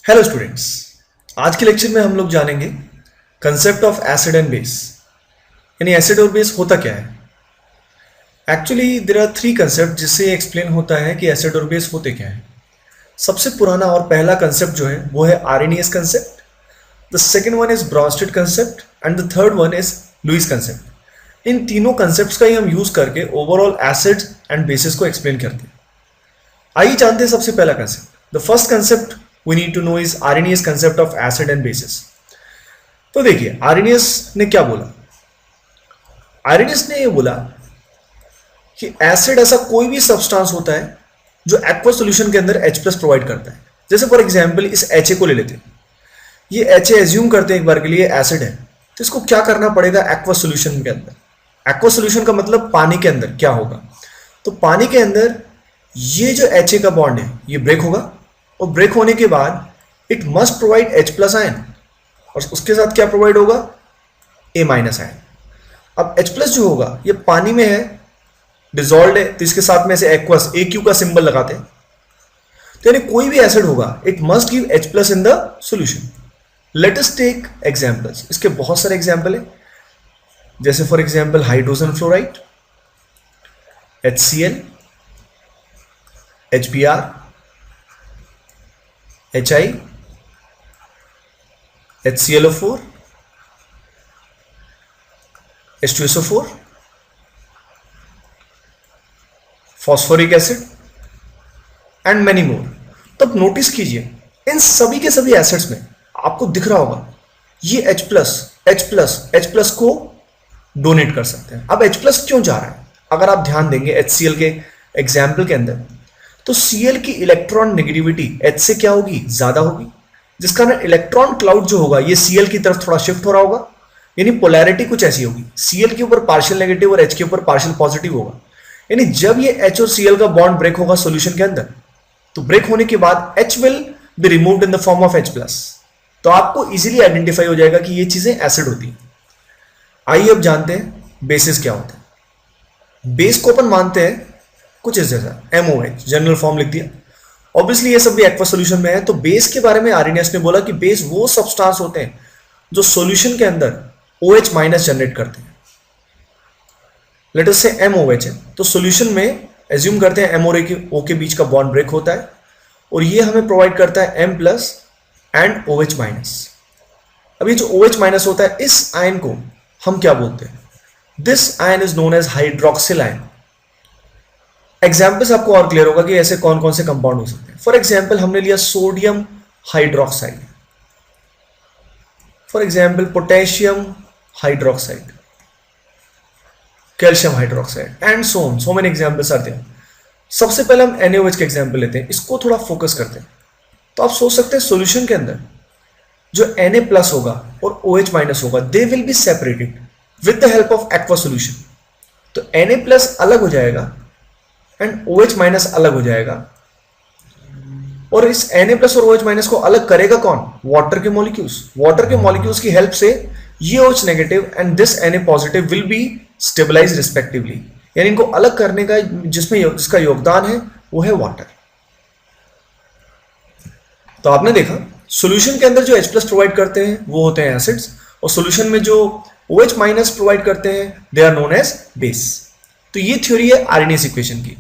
Hello students. आज के lecture में हम लोग जानेंगे concept of acid and base, यानी एसिड और बेस होता क्या है। Actually there are three concept जिससे एक्सप्लेन होता है कि एसिड और बेस होते क्या है। सबसे पुराना और पहला कंसेप्ट जो है वो है Arrhenius concept, the second one is Bronsted concept and the third one is Lewis concept. इन तीनों कंसेप्ट का ही हम यूज करके ओवरऑल एसिड एंड बेसिस को एक्सप्लेन करते हैं। आइए जानते हैं सबसे पहला concept. The first concept we need to know is Arrhenius concept of acid and bases। तो देखिए Arrhenius ने क्या बोला। Arrhenius ने ये बोला कि एसिड ऐसा कोई भी सब्सटेंस होता है जो एक्वा सॉल्यूशन के अंदर H प्लस प्रोवाइड करता है। जैसे फॉर एग्जांपल इस HA को ले लेते हैं, ये HA एज्यूम करते हैं एक बार के लिए एसिड है, तो इसको क्या करना पड़ेगा एक्वा सॉल्यूशन के अंदर। एक्वा सॉल्यूशन का मतलब पानी के अंदर क्या होगा, तो पानी के अंदर ये जो HA का बॉन्ड है ये ब्रेक होगा और ब्रेक होने के बाद it must provide H plus ion और उसके साथ क्या प्रोवाइड होगा A माइनस आयन। अब H प्लस जो होगा ये पानी में है, डिजॉल्व है, तो इसके साथ में से एक्वस AQ का सिंबल लगाते हैं। तो यानी कोई भी एसिड होगा it must give H plus in the solution. Let us take examples. इसके बहुत सारे एग्जांपल है, जैसे for example hydrogen fluoride, HCl, HBr, HI, HClO4, H2SO4, phosphoric acid and many more. तब नोटिस कीजिए इन सभी के सभी एसिड्स में आपको दिख रहा होगा ये H प्लस को डोनेट कर सकते हैं। अब H प्लस क्यों जा रहा है, अगर आप ध्यान देंगे HCl के एग्जाम्पल के अंदर, तो Cl की इलेक्ट्रॉन नेगेटिविटी H से क्या होगी, ज्यादा होगी, जिस कारण इलेक्ट्रॉन क्लाउड जो होगा ये Cl की तरफ थोड़ा शिफ्ट हो रहा होगा, यानी पोलैरिटी कुछ ऐसी होगी, Cl के ऊपर पार्शियल नेगेटिव और H के ऊपर पार्शियल पॉजिटिव होगा। यानी जब ये H और Cl का बॉन्ड ब्रेक होगा सॉल्यूशन के अंदर, तो ब्रेक होने के बाद H will be removed in the form of H plus. तो आपको इजीली आइडेंटिफाई हो जाएगा कि ये चीजें एसिड होती हैं। आइए अब जानते हैं बेसिस क्या होता है। बेस को अपन मानते हैं कुछ इस जैसा MOH, जनरल फॉर्म लिख दिया। ऑब्वियसली ये सब भी एक्वा सॉल्यूशन में है, तो बेस के बारे में आर्रेनियस ने बोला कि बेस वो सब्सटेंस होते हैं जो सॉल्यूशन के अंदर OH माइनस जनरेट करते हैं। लेट अस से MOH है, तो सॉल्यूशन में एज्यूम करते हैं M और O के बीच का बॉन्ड ब्रेक होता है और ये हमें प्रोवाइड करता है M plus and OH minus. अब ये जो OH माइनस होता है इस आयन को हम क्या बोलते हैं, this ion is known as hydroxyl ion. Examples आपको और क्लियर होगा कि ऐसे कौन कौन से कंपाउंड हो सकते हैं। फॉर एग्जाम्पल हमने लिया sodium hydroxide, for example potassium hydroxide, calcium hydroxide and so many examples are there. सबसे पहले हम NaOH का एग्जाम्पल लेते हैं, इसको थोड़ा फोकस करते हैं। तो आप सोच सकते हैं सॉल्यूशन के अंदर जो Na प्लस होगा और OH माइनस होगा, they will be separated with the help of aqua solution. तो Na प्लस अलग हो जाएगा एंड OH माइनस अलग हो जाएगा, और इस Na प्लस और OH माइनस को अलग करेगा कौन, वाटर के मॉलिक्यूल्स। वाटर के मॉलिक्यूल्स की हेल्प से ये OH negative and this Na positive will be stabilise respectively, यानी इनको अलग करने का जिसका योगदान है वो है वाटर। तो आपने देखा सॉल्यूशन के अंदर जो H प्लस प्रोवाइड करते हैं वो होते हैं एसिड्स, और सॉल्यूशन में जो OH माइनस प्रोवाइड करते हैं they are known as base. तो ये थ्योरी है आर्रेनियस इक्वेशन की,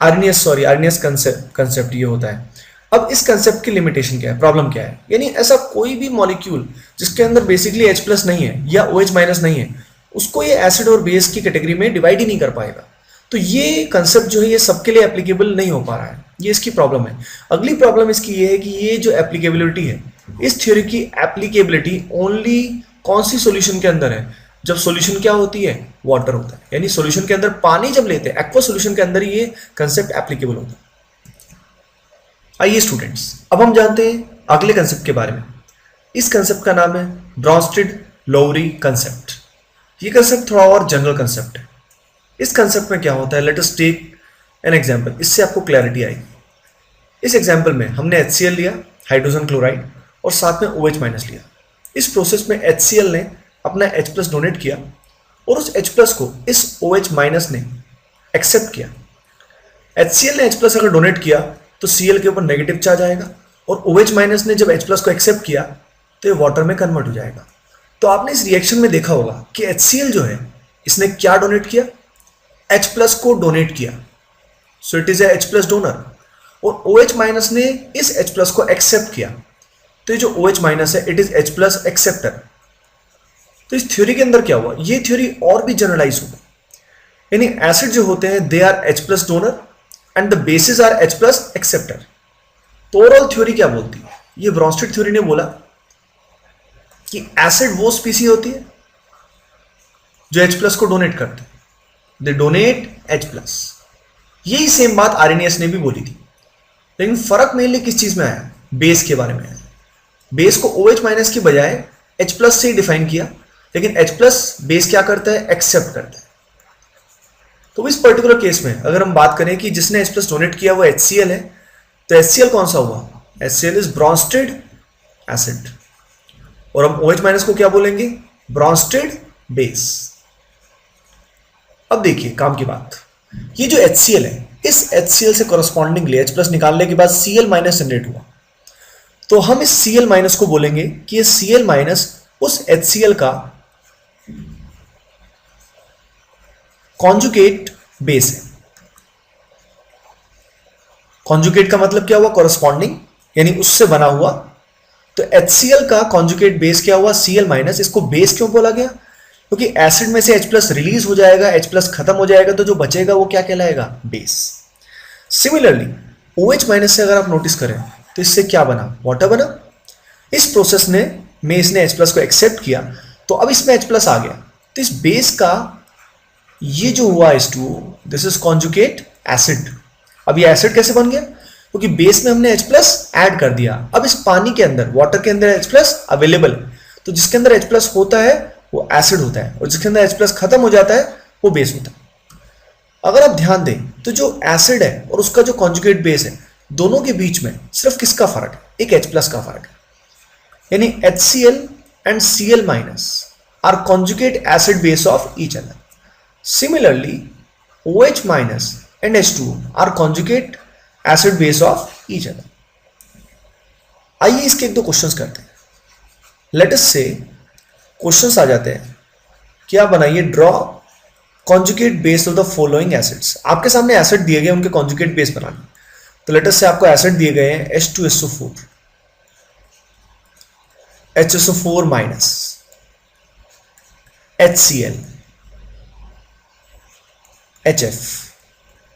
आर्रेनियस कंसेप्ट ये होता है। अब इस कंसेप्ट की लिमिटेशन क्या है, प्रॉब्लम क्या है, यानी ऐसा कोई भी मॉलिक्यूल जिसके अंदर बेसिकली H प्लस नहीं है या OH माइनस नहीं है, उसको ये एसिड और बेस की कैटेगरी में डिवाइड ही नहीं कर पाएगा। तो ये कंसेप्ट जो है ये सबके लिए एप्लीकेबल नहीं हो पा रहा है, ये इसकी प्रॉब्लम है। अगली प्रॉब्लम इसकी ये है कि ये जो एप्लीकेबिलिटी है, इस थ्योरी की एप्लीकेबिलिटी ओनली कौन सी सॉल्यूशन के अंदर है, जब सॉल्यूशन क्या होती है, वाटर होता है। यानी सॉल्यूशन के अंदर पानी जब लेते हैं, एक्वा सॉल्यूशन के अंदर ये कंसेप्ट एप्लीकेबल होता है। आइए स्टूडेंट्स अब हम जानते हैं अगले कंसेप्ट के बारे में। इस कंसेप्ट का नाम है ब्रॉन्स्टेड लोवरी कंसेप्ट। ये कंसेप्ट थोड़ा और जनरल कंसेप्ट है। इस कंसेप्ट में क्या होता है, let us take an example, इससे आपको क्लैरिटी आएगी। इस एग्जांपल में हमने HCl लिया, हाइड्रोजन क्लोराइड, और साथ में OH माइनस लिया। इस प्रोसेस में HCl ने अपना H प्लस डोनेट किया और उस H प्लस को इस OH माइनस ने एक्सेप्ट किया। HCl ने H प्लस अगर डोनेट किया तो Cl के ऊपर नेगेटिव चार्ज आएगा और OH माइनस ने जब H प्लस को एक्सेप्ट किया तो ये वाटर में कन्वर्ट हो जाएगा। तो आपने इस रिएक्शन में देखा होगा कि HCl जो है इसने क्या डोनेट किया, H प्लस को डोनेट किया, so it is a H plus donor, और OH माइनस ने इस H प्लस को एक्सेप्ट किया, तो ये जो OH माइनस है it is H plus acceptor. तो इस थ्योरी के अंदर क्या हुआ, ये थ्योरी और भी जनरलाइज हो गई, यानी एसिड जो होते हैं they are H plus donor and the bases are H plus acceptor. तो ओवरऑल थ्योरी क्या बोलती है, ये ब्रॉन्स्टेड थ्योरी ने बोला कि एसिड वो स्पीसी होती है जो H प्लस को डोनेट करते हैं, दे डोनेट H प्लस। यही सेम बात आर्हेनियस ने भी बोली थी, लेकिन फर्क मेनली किस चीज में आया, बेस के बारे में आया। बेस को OH माइनस की बजाय H प्लस से ही डिफाइन किया, लेकिन H प्लस बेस क्या करता है, एक्सेप्ट करता है। तो इस पर्टिकुलर केस में अगर हम बात करें कि जिसने H प्लस डोनेट किया वो HCl है, तो HCl कौन सा हुआ, HCl इज ब्रॉन्स्टेड एसिड, और हम OH माइनस को क्या बोलेंगे, ब्रॉन्स्टेड बेस। अब देखिए काम की बात, ये जो HCl है इस HCl से कॉरस्पॉन्डिंगली H प्लस निकालने के बाद Cl माइनस जनरेट हुआ, तो हम इस Cl माइनस को बोलेंगे कि ये Cl माइनस उस HCl का कॉन्जुगेट बेस है। कॉन्जुगेट का मतलब क्या हुआ, कॉरस्पॉन्डिंग, यानी उससे बना हुआ। तो HCl का कॉन्जुगेट बेस क्या हुआ, Cl माइनस। इसको बेस क्यों बोला गया, क्योंकि एसिड में से H प्लस रिलीज हो जाएगा, H प्लस खत्म हो जाएगा, तो जो बचेगा वो क्या कहलाएगा, बेस। सिमिलरली OH माइनस से अगर आप नोटिस करें तो इससे क्या बना, वाटर बना। इस प्रोसेस में इसने H प्लस को एक्सेप्ट किया, तो अब इसमें H प्लस आ गया, तो इस बेस का ये जो हुआ H2O, this is conjugate acid. अब ये एसिड कैसे बन गया, क्योंकि बेस में हमने H प्लस ऐड कर दिया। अब इस पानी के अंदर, वाटर के अंदर H प्लस अवेलेबल है, तो जिसके अंदर H प्लस होता है वो एसिड होता है, और जिसके अंदर H प्लस खत्म हो जाता है वो बेस होता है। अगर आप ध्यान दें तो जो एसिड है और उसका जो कॉन्जुगेट बेस है, दोनों के बीच में सिर्फ किसका फर्क है, एक H प्लस का फर्क है, यानी HCl and Cl minus are conjugate acid base of each other. Similarly, OH minus and H2O are conjugate acid base of each other. आइए इसके एक दो क्वेश्चंस करते हैं। Let us say क्वेश्चंस आ जाते हैं, क्या बनाइए, draw conjugate base of the following acids. आपके सामने एसिड दिए गए, उनके कॉन्जुगेट बेस बनाने। तो लेट अस से आपको एसिड दिए गए हैं H2SO4, HSO4 minus, HCl, HF।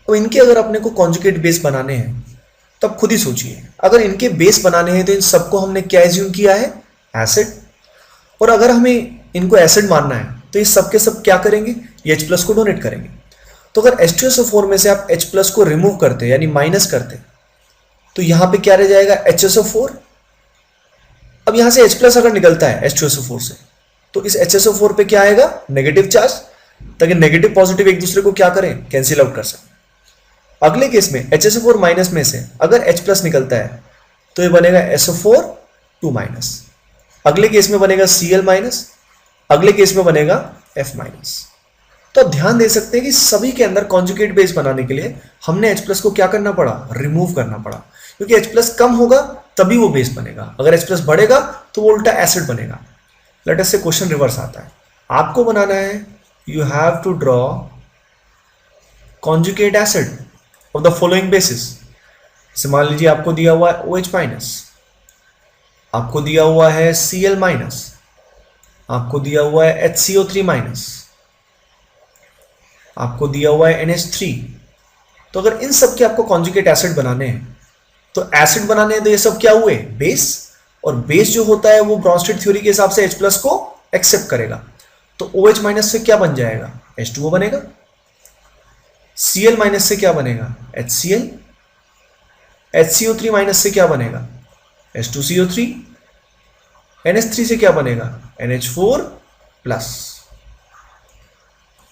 तो इनके अगर अपने को कॉन्जुगेट बेस बनाने हैं तब खुद ही सोचिए, अगर इनके बेस बनाने हैं तो इन सबको हमने क्या एज्यूम किया है, एसिड। और अगर हमें इनको एसिड मानना है तो ये सब के सब क्या करेंगे, ये H प्लस को डोनेट करेंगे। तो अगर H2SO4 में से आप H प्लस को रिमूव करते यानी माइनस करते, तो यहां पे क्या रह जाएगा, HSO4। अब यहां से H प्लस अगर निकलता है H2SO4 से, तो इस HSO4 पे क्या आएगा, नेगेटिव चार्ज, ताकि नेगेटिव पॉजिटिव एक दूसरे को क्या करें, कैंसिल आउट कर सकें। अगले केस में HSO4 माइनस में से अगर H प्लस निकलता है तो ये बनेगा SO4 2 माइनस। अगले केस में बनेगा Cl माइनस, अगले केस में बनेगा F माइनस। तो आप ध्यान दे सकते हैं कि सभी के अंदर कॉन्जुगेट बेस बनाने के लिए हमने H प्लस को क्या करना पड़ा, रिमूव करना पड़ा, क्योंकि H प्लस कम होगा तभी वो बेस बनेगा, अगर H प्लस बढ़ेगा तो वो उल्टा एसिड बनेगा। लेट अस से क्वेश्चन रिवर्स आता है, आपको बनाना है, you have to draw conjugate acid of the following bases। जैसे मान लीजिए आपको दिया हुआ है OH माइनस, आपको दिया हुआ है Cl माइनस, आपको दिया हुआ है HCO3 माइनस, आपको दिया हुआ है NH3। तो अगर इन सब के आपको कॉन्जुगेट एसिड बनाने हैं, तो एसिड बनाने हैं तो ये सब क्या हुए, बेस। और बेस जो होता है वो ब्रॉन्स्टेड थ्योरी के हिसाब से H प्लस को एक्सेप्ट करेगा, तो OH माइनस से क्या बन जाएगा, H2O बनेगा। Cl माइनस से क्या बनेगा, HCl। HCO3 माइनस से क्या बनेगा, H2CO3। NH3 से क्या बनेगा, NH4 प्लस।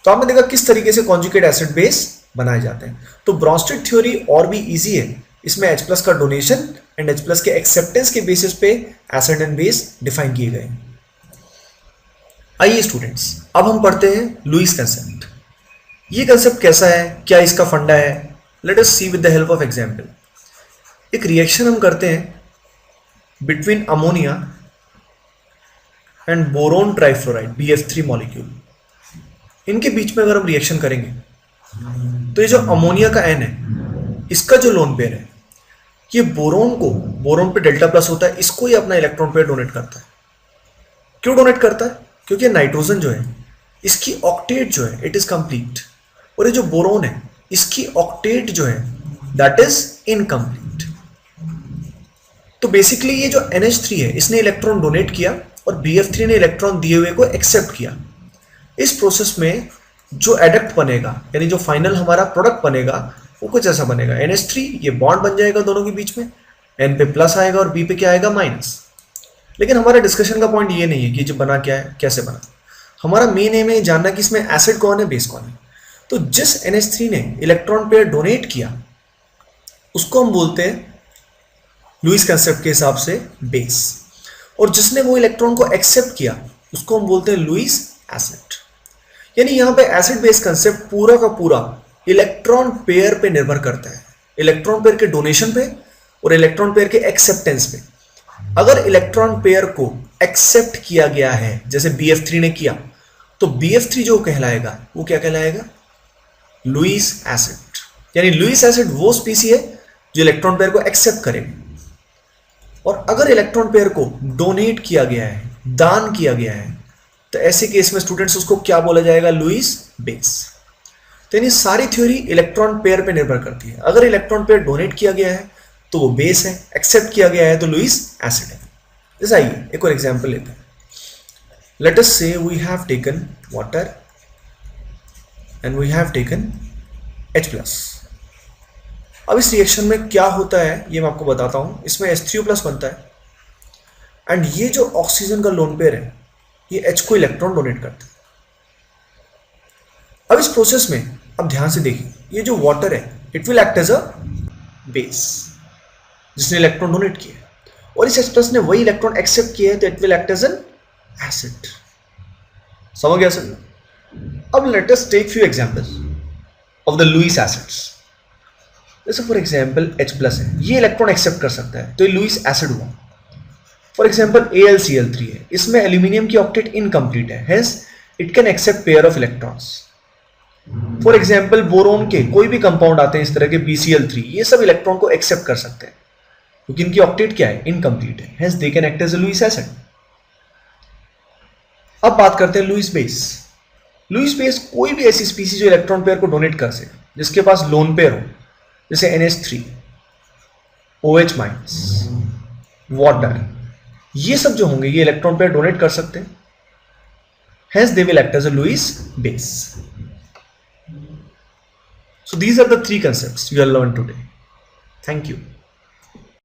तो आपने देखा किस तरीके से कॉन्जुगेट एसिड बेस बनाए जाते हैं। तो ब्रॉन्स्टेड थ्योरी और भी इजी है, इसमें H प्लस का डोनेशन एंड H प्लस के एक्सेप्टेंस के बेसिस पे एसिड एंड बेस डिफाइन किए गए। आइए स्टूडेंट्स, अब हम पढ़ते हैं लुईस कंसेप्ट। ये कंसेप्ट कैसा है, क्या इसका फंडा है, let us see with the help of example. एक रिएक्शन हम करते हैं between ammonia and boron trifluoride BF3 molecule, इनके बीच में अगर हम रिएक्शन करेंगे तो ये जो अमोनिया का एन है, इसका जो लोन पेयर है, ये बोरोन पे डेल्टा प्लस होता है, इसको ही अपना इलेक्ट्रॉन पेयर डोनेट करता है। क्यों डोनेट करता है? क्योंकि नाइट्रोजन जो है इसकी ऑक्टेट जो है इट इज कंप्लीट, और ये जो बोरोन है इसकी ऑक्टेट जो है दैट इज इनकम्प्लीट। तो बेसिकली ये जो NH3 है इसने इलेक्ट्रॉन डोनेट किया और BF3 ने इलेक्ट्रॉन दिए हुए को एक्सेप्ट किया। इस प्रोसेस में जो एडक्ट बनेगा, यानी जो फाइनल हमारा प्रोडक्ट बनेगा, वो कुछ ऐसा बनेगा। NH3 ये बॉन्ड बन जाएगा दोनों के बीच में, N पे प्लस आएगा और B पे क्या आएगा, माइनस। लेकिन हमारा डिस्कशन का पॉइंट ये नहीं है कि जो बना क्या है, कैसे बना। हमारा मेन एम है जानना कि इसमें एसिड कौन है, बेस कौन है। तो जिस NH3 ने इलेक्ट्रॉन पेयर डोनेट किया उसको हम बोलते हैं लुईस कंसेप्ट के हिसाब से बेस, और जिसने वो इलेक्ट्रॉन को एक्सेप्ट किया उसको हम बोलते हैं लुईस एसिड। यानी यहां पे एसिड बेस कंसेप्ट पूरा का पूरा इलेक्ट्रॉन पेयर पे निर्भर करता है, इलेक्ट्रॉन पेयर के डोनेशन पे और इलेक्ट्रॉन पेयर के एक्सेप्टेंस पे। अगर इलेक्ट्रॉन पेयर को एक्सेप्ट किया गया है जैसे BF3 ने किया, तो BF3 जो कहलाएगा वो क्या कहलाएगा, लुईस एसिड। यानी लुईस एसिड वो स्पीसी है जो इलेक्ट्रॉन पेयर को एक्सेप्ट करेगा। और अगर इलेक्ट्रॉन पेयर को डोनेट किया गया है, दान किया गया है, तो ऐसे केस में स्टूडेंट्स उसको क्या बोला जाएगा, लुईस बेस। तो यानी सारी थ्योरी इलेक्ट्रॉन पेयर पे निर्भर करती है। अगर इलेक्ट्रॉन पेयर डोनेट किया गया है तो वो बेस है, एक्सेप्ट किया गया है तो लुईस एसिड है। जैसे आइए एक और एग्जांपल लेते हैं। Let us say we have taken water and we have taken H+। अब इस रिएक्शन में क्या होता है ये मैं आपको बताता हूं। इसमें H3O+ बनता है एंड ये जो ऑक्सीजन का लोन पेयर है ये H को इलेक्ट्रॉन डोनेट करता है। अब इस प्रोसेस में अब ध्यान से देखिए, ये जो वाटर है it will act as a base जिसने इलेक्ट्रॉन डोनेट किया, और इस H+ ने वही इलेक्ट्रॉन एक्सेप्ट किया है तो it will act as an acid. समझ गया सर? अब let us take few examples of the Lewis acids. जैसे फॉर एग्जाम्पल H+ है, ये इलेक्ट्रॉन एक्सेप्ट कर सकता है तो ये लुईस एसिड हुआ। फॉर एग्जाम्पल AlCl3 है, इसमें एल्यूमिनियम की ऑक्टेट इनकम्प्लीट है, hence it can accept pair of electrons. For example boron के कोई भी कंपाउंड आते हैं इस तरह के BCl3, ये सब इलेक्ट्रॉन को एक्सेप्ट कर सकते हैं क्योंकि इनकी ऑक्टेट क्या है, इनकम्प्लीट है, hence they can act as a Lewis acid. अब बात करते हैं लुईस बेस। लुईस बेस कोई भी ऐसी स्पीसी जो इलेक्ट्रॉन पेयर को डोनेट कर सके, जिसके पास लोन पेयर हो, जैसे NH3, OH-, वाटर, ये सब जो होंगे ये इलेक्ट्रॉन पेयर डोनेट कर सकते हैं, hence they will act as a Lewis base. So these are the 3 concepts you have learned today. Thank you.